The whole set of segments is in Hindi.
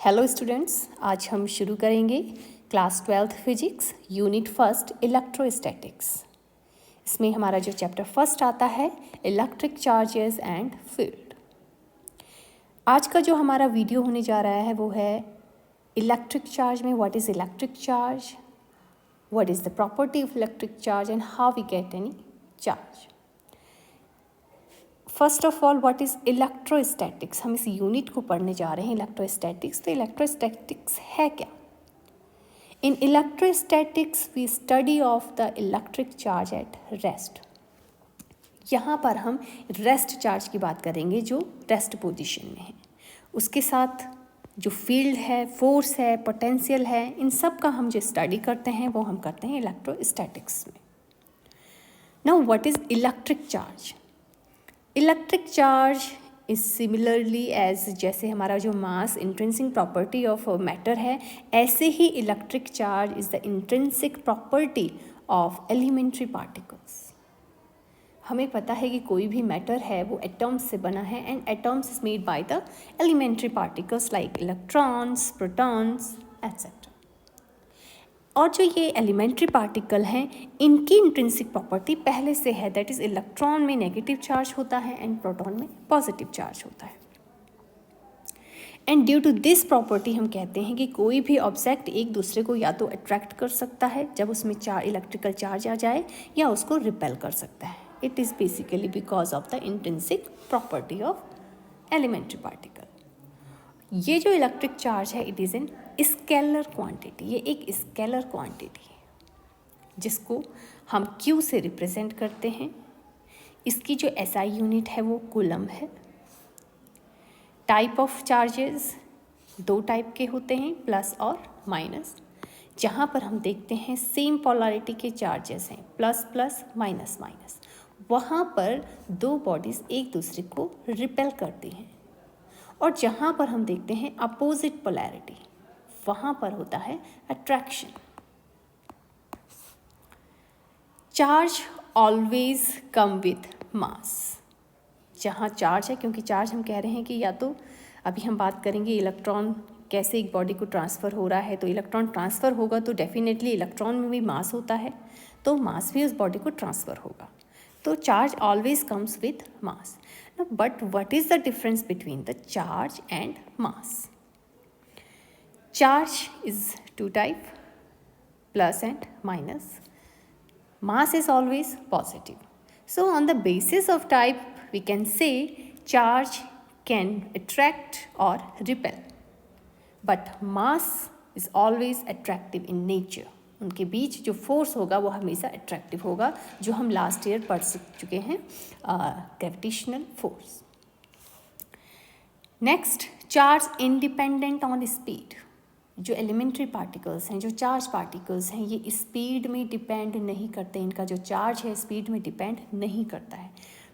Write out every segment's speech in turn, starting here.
हेलो स्टूडेंट्स, आज हम शुरू करेंगे class 12th physics unit first electrostatics. इसमें हमारा जो चैप्टर फर्स्ट आता है इलेक्ट्रिक चार्जेस एंड फील्ड। आज का जो हमारा वीडियो होने जा रहा है वो है इलेक्ट्रिक चार्ज में what is electric charge, what is the property of electric charge and how we get any charge. First of all what is electrostatics, हम इस यूनिट को पढ़ने जा रहे हैं इलेक्ट्रोस्टैटिक्स। तो इलेक्ट्रोस्टैटिक्स है क्या? In electrostatics we study of the electric charge at rest. यहाँ पर हम रेस्ट चार्ज की बात करेंगे जो रेस्ट पोजीशन में है। उसके साथ जो फील्ड है, फोर्स है, पोटेंशियल है, इन सब का हम जो स्टडी करते हैं वो हम करते हैं इलेक्ट्रोस्टैटिक्स में। Now what is electric charge? Electric charge is similarly as जैसे हमारा जो mass intrinsic property of matter है, ऐसे ही electric charge is the intrinsic property of elementary particles. हमें पता है कि कोई भी मैटर है वो एटम्स से बना है and atoms is made by the elementary particles like electrons, protons etcetera. और जो ये एलिमेंट्री पार्टिकल हैं इनकी इंट्रिंसिक प्रॉपर्टी पहले से है, दैट इज़ इलेक्ट्रॉन में नेगेटिव चार्ज होता है एंड प्रोटॉन में पॉजिटिव चार्ज होता है। And due to this property हम कहते हैं कि कोई भी ऑब्जेक्ट एक दूसरे को या तो अट्रैक्ट कर सकता है जब उसमें इलेक्ट्रिकल चार्ज आ जाए, या उसको रिपेल कर सकता है। It is basically because of the intrinsic property of elementary particle. ये जो इलेक्ट्रिक चार्ज है it is an scalar quantity, ये एक स्केलर क्वांटिटी है जिसको हम Q से रिप्रेजेंट करते हैं। इसकी जो SI यूनिट है वो कूलम है। टाइप ऑफ चार्जेस दो टाइप के होते हैं, प्लस और माइनस। जहाँ पर हम देखते हैं सेम पोलैरिटी के चार्जेस हैं, प्लस प्लस माइनस माइनस, वहाँ पर दो बॉडीज़ एक दूसरे को रिपेल करती हैं। और जहाँ पर हम देखते हैं अपोजिट पोलैरिटी, वहाँ पर होता है attraction. Charge always come with mass. जहाँ चार्ज है, क्योंकि चार्ज हम कह रहे हैं कि या तो अभी हम बात करेंगे इलेक्ट्रॉन कैसे एक बॉडी को ट्रांसफ़र हो रहा है, तो इलेक्ट्रॉन ट्रांसफ़र होगा तो डेफिनेटली इलेक्ट्रॉन में भी मास होता है, तो मास भी उस बॉडी को ट्रांसफ़र होगा। तो charge always comes with mass. But what is the difference between the charge and mass? Charge is two type, plus and minus. Mass is always positive. So on the basis of type, we can say charge can attract or repel. But mass is always attractive in nature. उनके बीच जो फोर्स होगा वो हमेशा अट्रैक्टिव होगा, जो हम लास्ट ईयर पढ़ चुके हैं, gravitational force. Next, charge independent on speed. जो एलिमेंट्री पार्टिकल्स हैं, जो चार्ज पार्टिकल्स हैं, ये स्पीड में डिपेंड नहीं करते, इनका जो चार्ज है स्पीड में डिपेंड नहीं करता है,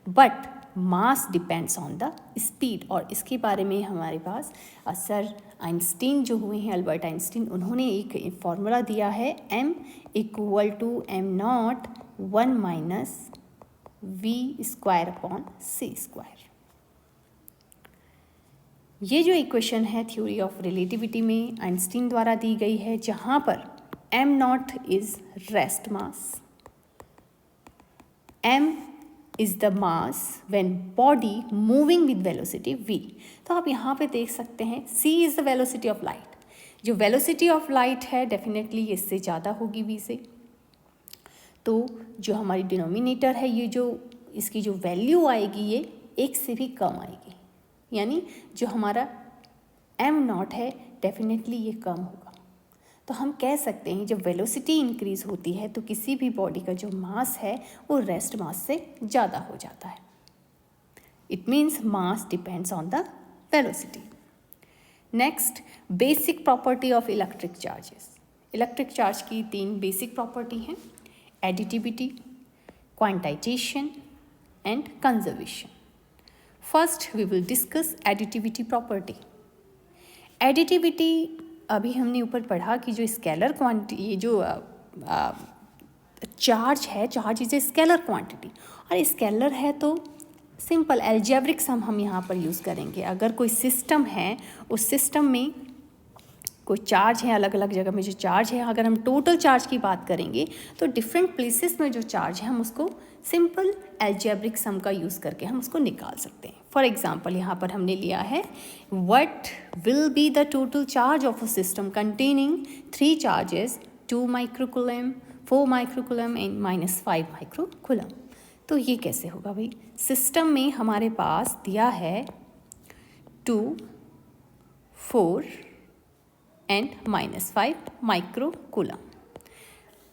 but mass depends on the speed. और इसके बारे में हमारे पास सर आइंस्टीन जो हुए हैं, अल्बर्ट आइंस्टीन, उन्होंने एक फॉर्मूला दिया है, m = m0 1 - v²/c²। ये जो इक्वेशन है थ्योरी ऑफ रिलेटिविटी में आइंस्टीन द्वारा दी गई है, जहाँ पर m0 is rest mass, m is the mass when body moving with velocity v। तो आप यहाँ पे देख सकते हैं c is the velocity of light। जो velocity of light है डेफिनेटली इससे ज़्यादा होगी v से। तो जो हमारी डिनोमिनेटर है, ये जो इसकी जो वैल्यू आएगी ये 1 से भी कम आएगी, यानी जो हमारा m0 है डेफिनेटली ये कम होगा। तो हम कह सकते हैं जब वेलोसिटी इंक्रीज होती है तो किसी भी बॉडी का जो मास है वो रेस्ट मास से ज़्यादा हो जाता है। It means mass depends on the velocity. Next, basic property of electric charges. Electric charge की 3 बेसिक प्रॉपर्टी हैं, additivity, quantization and conservation. First we will discuss additivity property. Additivity अभी हमने ऊपर पढ़ा कि जो स्केलर क्वांटिटी, ये जो चार्ज है, charge is a scalar quantity, और स्केलर है तो सिंपल एल्जेब्रिक सम हम यहाँ पर यूज़ करेंगे। अगर कोई सिस्टम है, उस सिस्टम में कोई चार्ज है, अलग अलग जगह में जो चार्ज है, अगर हम टोटल चार्ज की बात करेंगे तो डिफरेंट प्लेसेस में जो चार्ज है हम उसको सिंपल एल्जेब्रिक सम का यूज़ करके हम उसको निकाल सकते हैं। फॉर एग्जांपल यहाँ पर हमने लिया है what will be the total charge of a system containing 3 charges 2 microcoulomb 4 microcoulomb and -5 microcoulomb. तो ये कैसे होगा भाई, सिस्टम में हमारे पास दिया है 2 4 एंड -5 माइक्रोकूलम।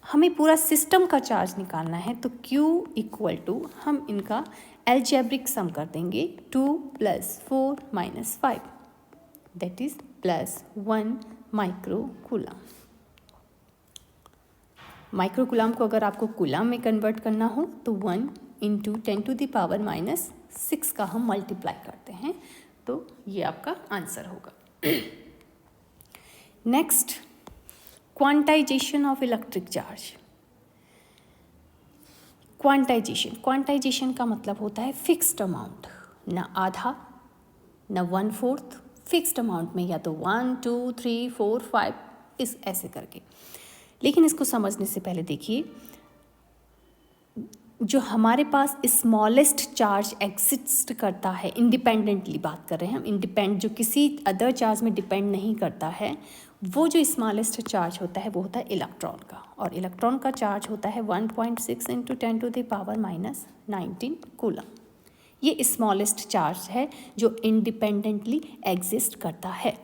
हमें पूरा सिस्टम का चार्ज निकालना है तो Q इक्वल टू हम इनका एल्जेब्रिक सम कर देंगे 2 + 4 - 5 दैट इज +1 माइक्रोकूलम। माइक्रोकूलम को अगर आपको कूलम में कन्वर्ट करना हो तो 1 × 10⁻⁶ का हम मल्टीप्लाई करते हैं, तो ये आपका आंसर होगा। Next, quantization of electric charge. Quantization का मतलब होता है फिक्स्ड अमाउंट, ना आधा ना 1/4, फिक्स्ड अमाउंट में या तो 1 2 3 4 5 इस ऐसे करके। लेकिन इसको समझने से पहले देखिए, जो हमारे पास स्मॉलेस्ट चार्ज एग्जिस्ट करता है, इंडिपेंडेंटली बात कर रहे हैं हम, जो किसी अदर चार्ज में डिपेंड नहीं करता है, वो जो स्मॉलेस्ट चार्ज होता है वो होता है इलेक्ट्रॉन का, और इलेक्ट्रॉन का चार्ज होता है 1.6 × 10⁻⁹ कूलम। ये स्मॉलेस्ट चार्ज है जो इंडिपेंडेंटली एग्जिस्ट करता है।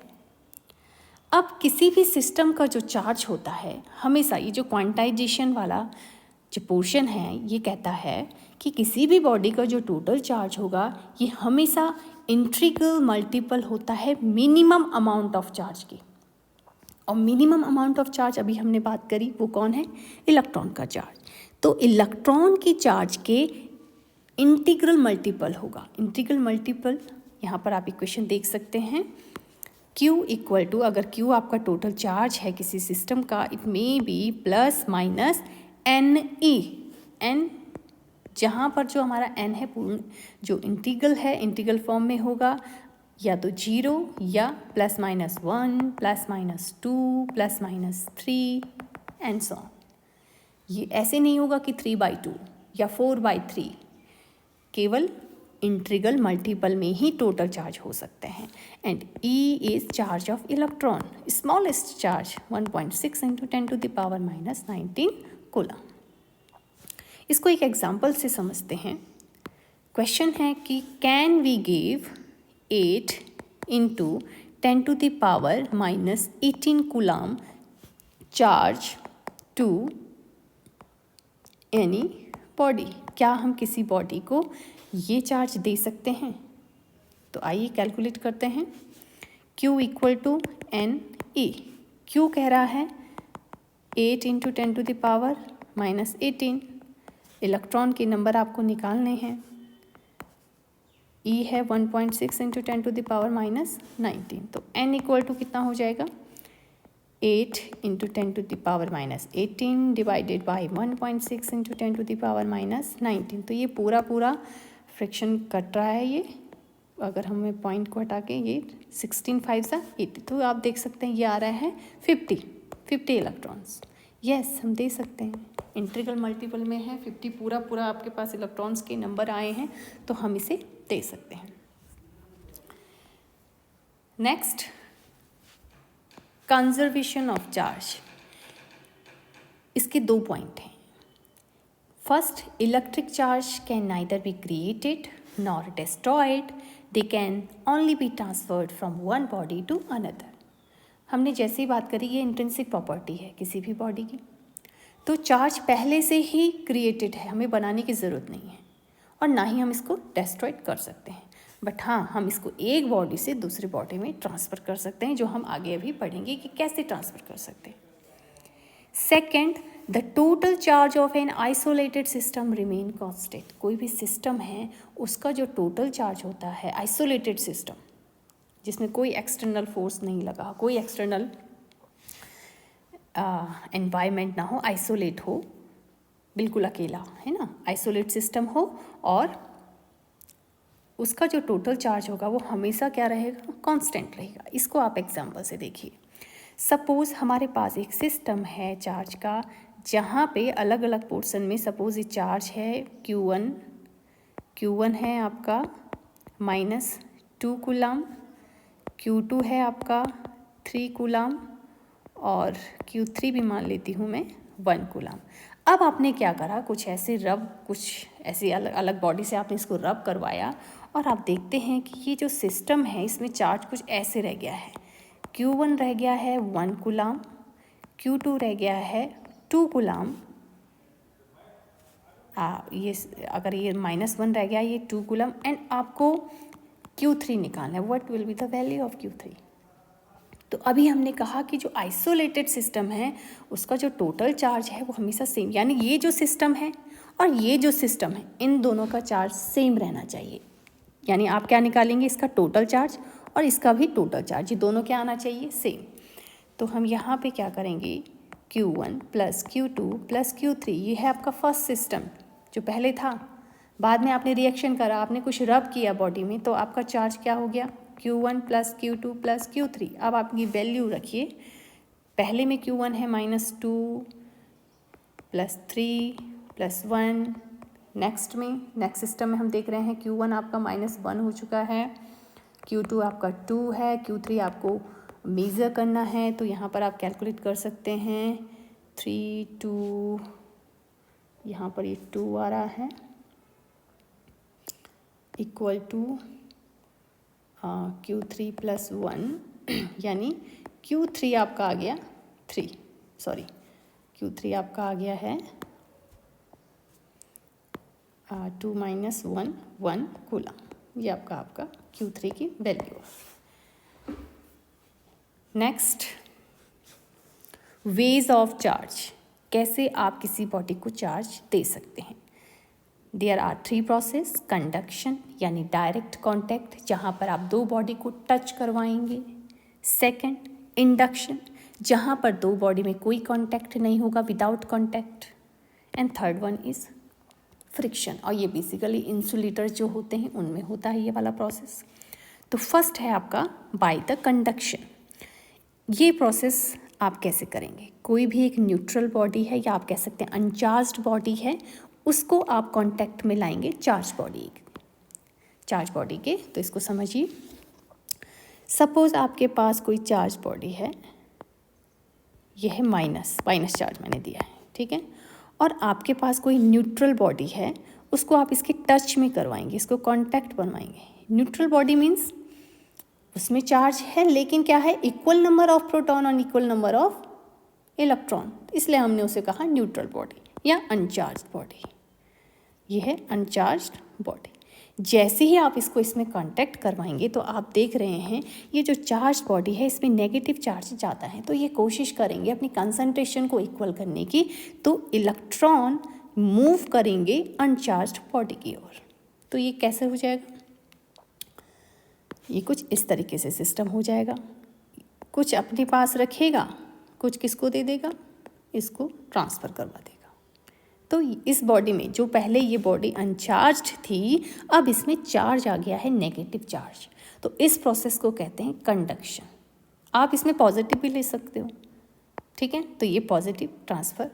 अब किसी भी सिस्टम का जो चार्ज होता है हमेशा, ये जो क्वांटाइजेशन वाला जो पोर्शन है ये कहता है कि किसी भी बॉडी का जो टोटल चार्ज होगा ये हमेशा इंटीग्रल मल्टीपल होता है मिनिमम अमाउंट ऑफ चार्ज की। और मिनिमम अमाउंट ऑफ चार्ज अभी हमने बात करी, वो कौन है, इलेक्ट्रॉन का चार्ज। तो इलेक्ट्रॉन की चार्ज के इंटीग्रल मल्टीपल होगा। इंटीग्रल मल्टीपल यहाँ पर आप इक्वेशन देख सकते हैं, Q इक्वल टू, अगर Q आपका टोटल चार्ज है किसी सिस्टम का, it may be ±NE। N जहाँ पर जो हमारा N है पूर्ण जो इंटीग्रल है, इंटीग्रल फॉर्म में होगा या तो 0 या ±1 +-2 +-3 एंड सो ऑन। ये ऐसे नहीं होगा कि 3/2 या 4/3, केवल इंटीग्रल मल्टीपल में ही टोटल चार्ज हो सकते हैं। And E is charge of electron, smallest charge 1.6 × 10⁻⁹ coulomb. इसको एक एग्जांपल से समझते हैं। क्वेश्चन है कि can we give 8 × 10⁻⁻18 coulomb charge to any body. क्या हम किसी बॉडी को ये चार्ज दे सकते हैं? तो आइए कैलकुलेट करते हैं। Q equal to NE। Q कह रहा है 8 × 10⁻⁻18। इलेक्ट्रॉन के नंबर आपको निकालने हैं। E है 1.6 × 10⁻⁻19। तो N इक्वल टू कितना हो जाएगा, 8 × 10⁻⁻18 डिवाइडेड बाई 1.6 × 10⁻⁻19। तो ये पूरा फ्रैक्शन कट रहा है। ये अगर हमें पॉइंट को हटा के ये 16 5 80, तो आप देख सकते हैं ये आ रहा है 50 इलेक्ट्रॉन्स। यस, हम दे सकते हैं, इंटीग्रल मल्टीपल में है 50, पूरा आपके पास इलेक्ट्रॉन्स के नंबर आए हैं तो हम इसे दे सकते हैं। Next, conservation of charge. इसके 2 पॉइंट हैं। First, electric charge can neither be created nor destroyed, they can only be transferred from one body to another. हमने जैसे ही बात करी, ये इंट्रिंसिक प्रॉपर्टी है किसी भी बॉडी की। तो चार्ज पहले से ही क्रिएटेड है, हमें बनाने की ज़रूरत नहीं है, और ना ही हम इसको डिस्ट्रॉय कर सकते हैं। बट हाँ, हम इसको एक बॉडी से दूसरी बॉडी में ट्रांसफ़र कर सकते हैं, जो हम आगे अभी पढ़ेंगे कि कैसे ट्रांसफ़र कर सकते हैं। Second, the total charge of an isolated system remain constant. कोई भी सिस्टम है उसका जो टोटल चार्ज होता है, आइसोलेटेड सिस्टम जिसमें कोई एक्सटर्नल फोर्स नहीं लगा, कोई एक्सटर्नल एनवायरनमेंट ना हो, आइसोलेट हो, बिल्कुल अकेला, है ना, आइसोलेट सिस्टम हो, और उसका जो टोटल चार्ज होगा वो हमेशा क्या रहेगा, कांस्टेंट रहेगा। इसको आप एग्जांपल से देखिए। सपोज़ हमारे पास एक सिस्टम है चार्ज का, जहाँ पे अलग अलग पोर्शन में सपोज़ ये चार्ज है Q1 है आपका -2 कूलम, Q2 है आपका 3 कूलम और Q3 भी मान लेती हूँ मैं 1 कूलम। अब आपने क्या करा, कुछ ऐसे अलग अलग बॉडी से आपने इसको रब करवाया और आप देखते हैं कि ये जो सिस्टम है इसमें चार्ज कुछ ऐसे रह गया है। Q1 रह गया है 1 कूलम, Q2 रह गया है 2 कूलम, ये अगर ये -1 रह गया ये 2 कूलम, एंड आपको Q3 निकालना है। What will be the value of Q3? तो अभी हमने कहा कि जो आइसोलेटेड सिस्टम है उसका जो टोटल चार्ज है वो हमेशा सेम, यानी ये जो सिस्टम है और ये जो सिस्टम है इन दोनों का चार्ज सेम रहना चाहिए। यानी आप क्या निकालेंगे, इसका टोटल चार्ज और इसका भी टोटल चार्ज, ये दोनों क्या आना चाहिए, सेम। तो हम यहाँ पे क्या करेंगे, Q1 + Q2 + Q3, ये है आपका फर्स्ट सिस्टम जो पहले था। बाद में आपने रिएक्शन करा, आपने कुछ रब किया बॉडी में, तो आपका चार्ज क्या हो गया, Q1 + Q2 + Q3। अब आपकी वैल्यू रखिए, पहले में Q1 है -2 + 3 + 1, नेक्स्ट सिस्टम में हम देख रहे हैं Q1 आपका -1 हो चुका है, Q2 आपका 2 है, Q3 आपको मेज़र करना है, तो यहाँ पर आप कैलकुलेट कर सकते हैं 3 2, यहाँ पर ये 2 आ रहा है, इक्वल टू Q3 + 1 यानी Q3 आपका आ गया 3, सॉरी Q3 आपका आ गया है 2 - 1 कूलम। ये आपका Q3 की value. Next, ways of charge, कैसे आप किसी बॉडी को चार्ज दे सकते हैं। देयर आर 3 प्रोसेस, कंडक्शन यानी डायरेक्ट कॉन्टैक्ट, जहाँ पर आप दो बॉडी को टच करवाएंगे। सेकंड, इंडक्शन, जहाँ पर दो बॉडी में कोई कॉन्टैक्ट नहीं होगा, without contact. And third one is friction, और ये बेसिकली इंसुलेटर जो होते हैं उनमें होता है ये वाला प्रोसेस। तो फर्स्ट है आपका बाय द कंडक्शन। ये प्रोसेस आप कैसे करेंगे, कोई भी एक न्यूट्रल बॉडी है या आप कह सकते हैं अनचार्ज्ड बॉडी है, उसको आप कांटेक्ट में लाएंगे चार्ज बॉडी के। तो इसको समझिए, सपोज आपके पास कोई चार्ज बॉडी है, यह है माइनस चार्ज मैंने दिया है, ठीक है, और आपके पास कोई न्यूट्रल बॉडी है, उसको आप इसके टच में करवाएंगे, इसको कांटेक्ट बनवाएंगे। न्यूट्रल बॉडी मीन्स उसमें चार्ज है लेकिन क्या है, इक्वल नंबर ऑफ प्रोटॉन और इक्वल नंबर ऑफ इलेक्ट्रॉन, इसलिए हमने उसे कहा न्यूट्रल बॉडी या अनचार्ज्ड बॉडी। ये है अनचार्ज्ड बॉडी। जैसे ही आप इसको इसमें कांटेक्ट करवाएंगे तो आप देख रहे हैं ये जो चार्ज बॉडी है इसमें नेगेटिव चार्ज जाता है, तो ये कोशिश करेंगे अपनी कंसंट्रेशन को इक्वल करने की, तो इलेक्ट्रॉन मूव करेंगे अनचार्ज्ड बॉडी की ओर। तो ये कैसे हो जाएगा, ये कुछ इस तरीके से सिस्टम हो जाएगा, कुछ अपने पास रखेगा, कुछ किसको दे देगा, इसको ट्रांसफ़र करवा देगा। तो इस बॉडी में जो पहले ये बॉडी अनचार्ज्ड थी, अब इसमें चार्ज आ गया है, नेगेटिव चार्ज, तो इस प्रोसेस को कहते हैं कंडक्शन। आप इसमें पॉजिटिव भी ले सकते हो, ठीक है, तो ये पॉजिटिव ट्रांसफ़र,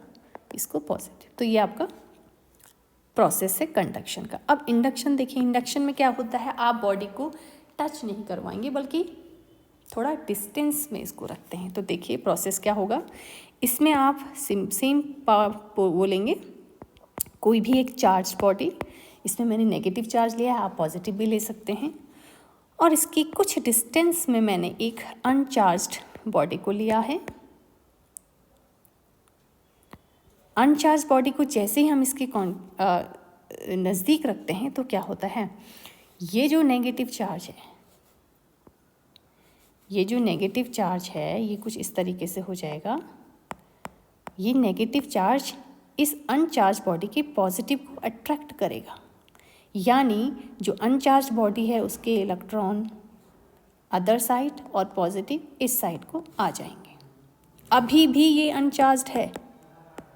इसको पॉजिटिव, तो ये आपका प्रोसेस है कंडक्शन का। अब इंडक्शन देखिए, इंडक्शन में क्या होता है, आप बॉडी को टच नहीं करवाएंगे बल्कि थोड़ा डिस्टेंस में इसको रखते हैं। तो देखिए प्रोसेस क्या होगा, इसमें आप सेम वो लेंगे, कोई भी एक चार्ज बॉडी, इसमें मैंने नेगेटिव चार्ज लिया है, आप पॉजिटिव भी ले सकते हैं, और इसकी कुछ डिस्टेंस में मैंने एक अनचार्ज्ड बॉडी को लिया है। अनचार्ज बॉडी को जैसे ही हम इसके नज़दीक रखते हैं तो क्या होता है, ये जो नेगेटिव चार्ज है ये कुछ इस तरीके से हो जाएगा। ये नेगेटिव चार्ज इस अनचार्ज बॉडी के पॉजिटिव को अट्रैक्ट करेगा, यानी जो अनचार्ज बॉडी है उसके इलेक्ट्रॉन अदर साइड और पॉजिटिव इस साइड को आ जाएंगे। अभी भी ये अनचार्ज्ड है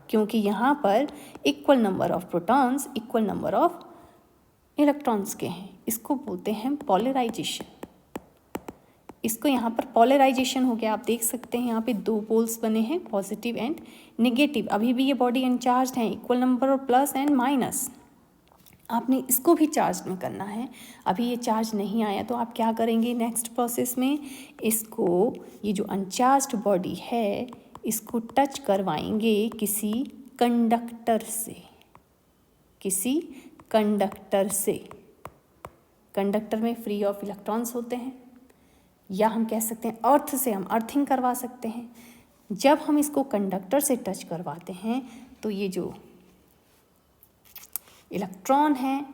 क्योंकि यहाँ पर equal number of protons equal number of electrons के हैं, इसको बोलते हैं पॉलराइजेशन। इसको यहाँ पर पोलराइजेशन हो गया, आप देख सकते हैं यहाँ पे दो पोल्स बने हैं, पॉजिटिव एंड नेगेटिव। अभी भी ये बॉडी अनचार्ज है, इक्वल नंबर और प्लस एंड माइनस। आपने इसको भी चार्ज में करना है। अभी ये चार्ज नहीं आया तो आप क्या करेंगे नेक्स्ट प्रोसेस में, इसको ये जो अनचार्ज्ड बॉडी है इसको टच करवाएंगे किसी कंडक्टर से, किसी कंडक्टर से। कंडक्टर में फ्री ऑफ इलेक्ट्रॉन्स होते हैं, या हम कह सकते हैं अर्थ से हम अर्थिंग करवा सकते हैं। जब हम इसको कंडक्टर से टच करवाते हैं तो ये जो इलेक्ट्रॉन है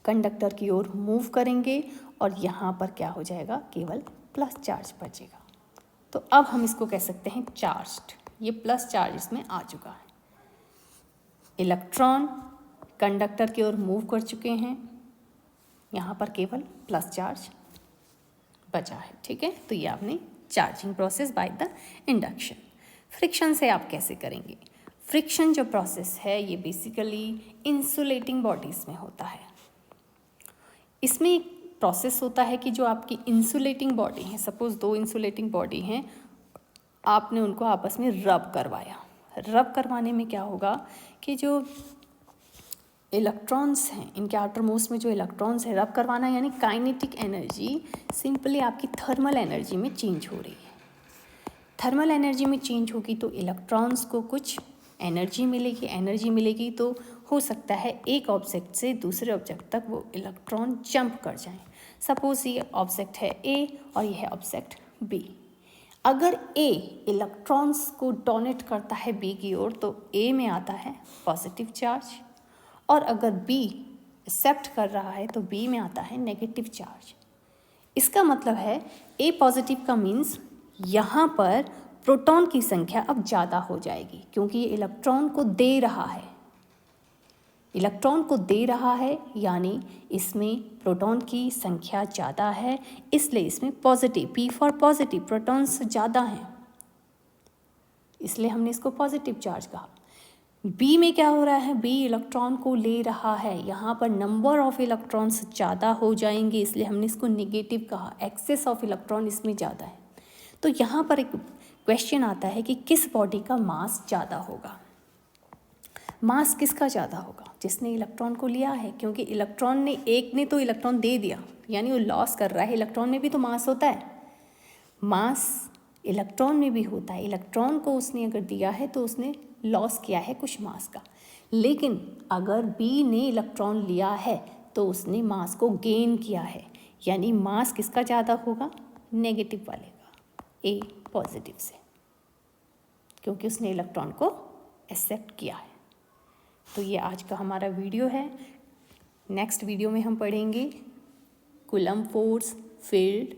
कंडक्टर की ओर मूव करेंगे और यहाँ पर क्या हो जाएगा, केवल प्लस चार्ज बचेगा। तो अब हम इसको कह सकते हैं चार्ज्ड। ये प्लस चार्ज इसमें आ चुका है। इलेक्ट्रॉन कंडक्टर की ओर मूव कर चुके हैं, यहाँ पर केवल प्लस चार्ज बचा है। ठीक है, तो ये आपने charging process by the induction. Friction से आप कैसे करेंगे? फ्रिक्शन जो प्रोसेस है ये बेसिकली इंसुलेटिंग बॉडीज़ में होता है। इसमें एक प्रोसेस होता है कि जो आपकी इंसुलेटिंग बॉडी है, सपोज दो इंसुलेटिंग बॉडी हैं, आपने उनको आपस में रब करवाया। रब करवाने में क्या होगा कि जो इलेक्ट्रॉन्स हैं, इनके आउटर मोस्ट में जो इलेक्ट्रॉन्स है, रब करवाना यानी काइनेटिक एनर्जी सिंपली आपकी थर्मल एनर्जी में चेंज हो रही है। थर्मल एनर्जी में चेंज होगी तो इलेक्ट्रॉन्स को कुछ एनर्जी मिलेगी। एनर्जी मिलेगी तो हो सकता है एक ऑब्जेक्ट से दूसरे ऑब्जेक्ट तक वो इलेक्ट्रॉन जंप कर जाएं। सपोज ये ऑब्जेक्ट है ए और ये है ऑब्जेक्ट बी। अगर ए इलेक्ट्रॉन्स को डोनेट करता है बी की ओर तो ए में आता है पॉजिटिव चार्ज, और अगर बी एक्सेप्ट कर रहा है तो बी में आता है नेगेटिव चार्ज। इसका मतलब है ए पॉजिटिव का मीन्स यहाँ पर प्रोटॉन की संख्या अब ज़्यादा हो जाएगी, क्योंकि ये इलेक्ट्रॉन को दे रहा है। इलेक्ट्रॉन को दे रहा है यानी इसमें प्रोटॉन की संख्या ज़्यादा है, इसलिए इसमें positive, P for positive, protons ज़्यादा हैं, इसलिए हमने इसको पॉजिटिव चार्ज कहा। बी में क्या हो रहा है, बी इलेक्ट्रॉन को ले रहा है, यहाँ पर नंबर ऑफ इलेक्ट्रॉन्स ज़्यादा हो जाएंगे, इसलिए हमने इसको नेगेटिव कहा। एक्सेस ऑफ इलेक्ट्रॉन इसमें ज़्यादा है। तो यहाँ पर एक क्वेश्चन आता है कि किस बॉडी का मास ज़्यादा होगा। मास किसका ज़्यादा होगा? जिसने इलेक्ट्रॉन को लिया है, क्योंकि इलेक्ट्रॉन ने, एक ने तो इलेक्ट्रॉन दे दिया यानी वो लॉस कर रहा है। इलेक्ट्रॉन में भी तो मास होता है, मास इलेक्ट्रॉन में भी होता है। इलेक्ट्रॉन को उसने अगर दिया है तो उसने लॉस किया है कुछ मास का। लेकिन अगर बी ने इलेक्ट्रॉन लिया है तो उसने मास को गेन किया है, यानी मास किसका ज़्यादा होगा? नेगेटिव वाले का, ए पॉजिटिव से, क्योंकि उसने इलेक्ट्रॉन को एक्सेप्ट किया है। तो ये आज का हमारा वीडियो है। नेक्स्ट वीडियो में हम पढ़ेंगे कूलम्ब फोर्स, फील्ड